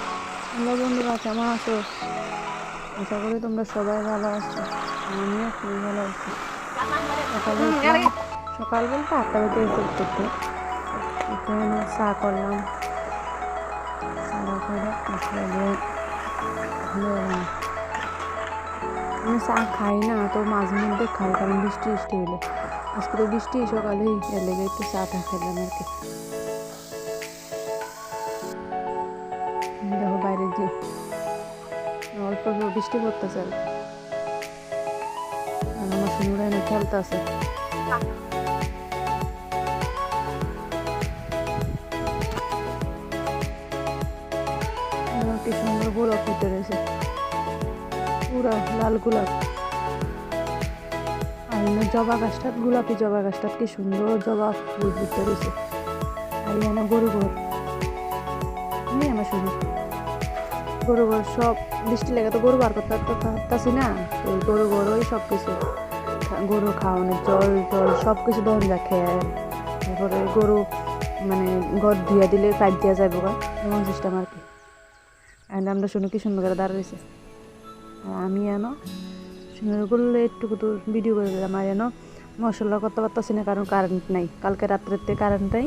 Hello বন্ধুরা, কেমন আছো? আশা করি তোমরা সবাই ভালো আছো। আমিও খুবই ভালো আছি। সকালে উঠলাম, সকাল বলতে 8টা বাজে এসব করতে উঠে চা করলাম। চা করে তারপরে আমি চা খাই না, তো মাঝে মধ্যে খাই, কারণ বৃষ্টি বৃষ্টি হইলে। আজকে তো বৃষ্টি সকালেই, এর লেগে একটু চাটা খেলাম আর কি। দেখো বাইরে যে অল্প অল্প বৃষ্টি পড়তেছে আর আমার শুনুরা এনে খেলতেছে। কি সুন্দর গোলাপ ফুটে রয়েছে, পুরা লাল গোলাপ। আর জবা গাছটা, গোলাপি জবা গাছটা কি সুন্দর জবা ফুল ফুটে রয়েছে। আর এখানে গরু ঘর, আমি আমার শুধু গরু ঘর সব বৃষ্টি লেগে তো গরু বার করতে পারতাছি না। তো গরু ঘর ওই সব কিছু গরু খাওয়ানোর জল টল সব কিছু দন রাখে। তারপরে গরু মানে ঘর ধুয়ে দিলে পাইপ দেওয়া যাবে গা, এমন সিস্টেম আর কি। অ্যান্ড আমরা শুনে কি সুন্দর করে দাঁড়িয়েছে। আর আমি এনো সুন্দর করলে একটু তো ভিডিও করে দিলাম। আর এনো মশলা করতে পারতেছি না, কারণ কারেন্ট নাই, কালকে রাত্রেতে কারেন্ট নাই।